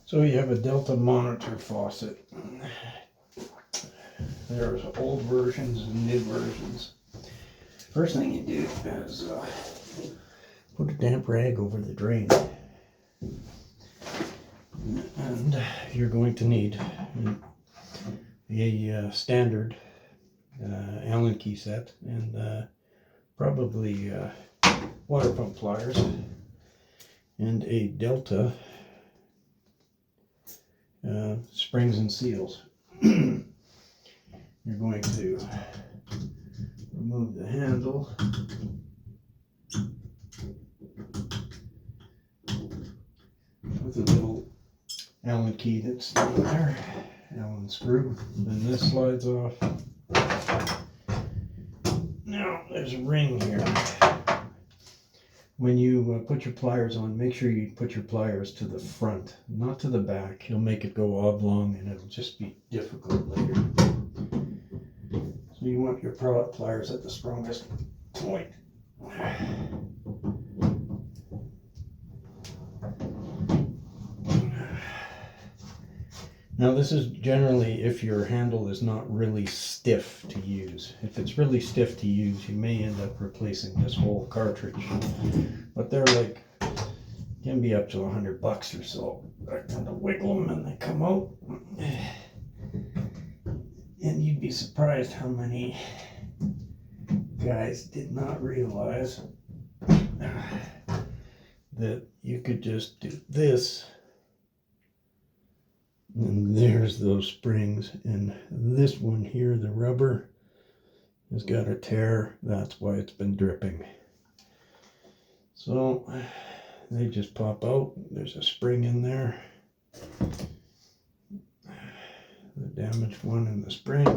So you have a Delta monitor faucet. There's old versions and mid versions. First thing you do is put a damp rag over the drain. And you're going to need a standard Allen key set and probably water pump pliers and a Delta springs and seals. You're going to remove the handle with a little Allen key that's down there, Allen screw, then this slides off. Now there's a ring here. When you put your pliers on, make sure you put your pliers to the front, not to the back. You'll make it go oblong and it'll just be difficult later. So you want your pliers at the strongest point. Now this is generally if your handle is not really stiff to use. If it's really stiff to use, you may end up replacing this whole cartridge. But they're like, can be up to $100 or so. I kind of wiggle them and they come out. And you'd be surprised how many guys did not realize that you could just do this. And there's those springs, and this one here, the rubber, has got a tear. That's why it's been dripping. So they just pop out. There's a spring in there, the damaged one in the spring.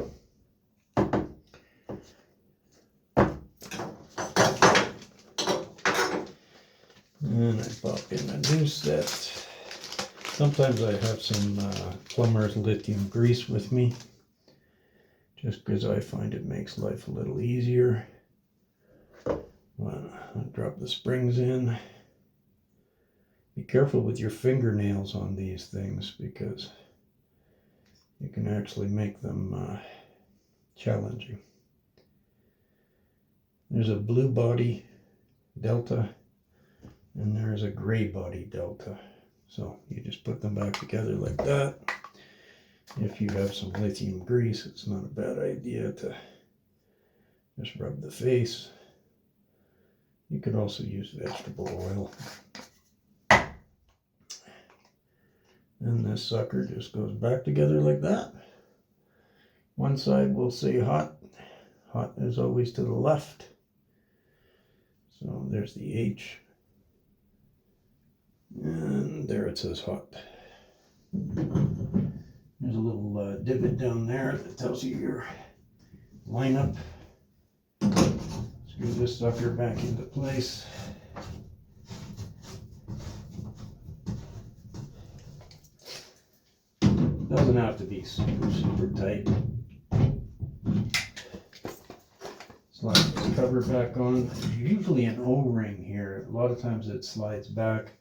And I pop in a new set. Sometimes I have some plumber's lithium grease with me, just because I find it makes life a little easier. Well, I drop the springs in. Be careful with your fingernails on these things because you can actually make them challenging. There's a blue body Delta and there's a gray body Delta. So you just put them back together like that. If you have some lithium grease, it's not a bad idea to just rub the face. You could also use vegetable oil. And this sucker just goes back together like that. One side will say hot. Hot is always to the left. So there's the H. And there it says hot. There's a little divot down there that tells you your lineup. Screw this sucker back into place. Doesn't have to be super tight. Slide this cover back on. There's usually an O-ring here. A lot of times it slides back.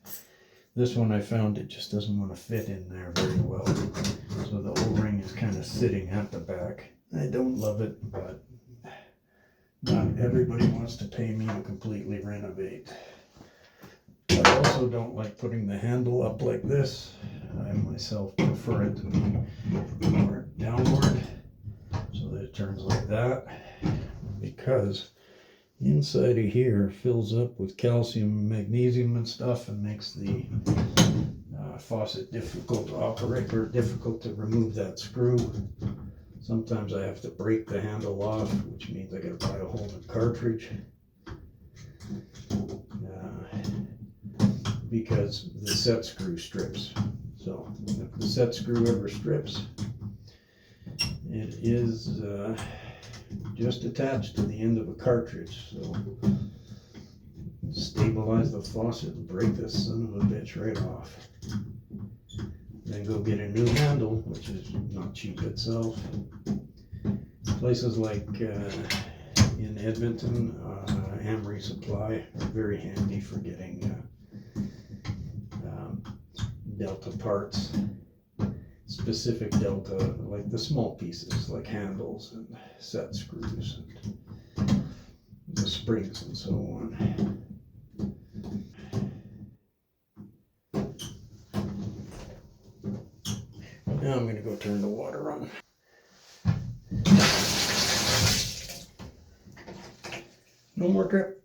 This one I found it just doesn't want to fit in there very well. So the O-ring is kind of sitting at the back. I don't love it, but not everybody wants to pay me to completely renovate. I also don't like putting the handle up like this. I myself prefer it to be more downward so that it turns like that, because inside of here fills up with calcium, magnesium and stuff and makes the faucet difficult to operate or difficult to remove that screw. Sometimes I have to break the handle off, which means I gotta buy a whole new cartridge because the set screw strips. So if the set screw ever strips, it is just attached to the end of a cartridge. So stabilize the faucet and break this son of a bitch right off. Then go get a new handle, which is not cheap itself. Places like in Edmonton, Amory Supply are very handy for getting Delta parts, specific Delta, like the small pieces, like handles and set screws and the springs and so on. Now I'm going to go turn the water on. No more drip.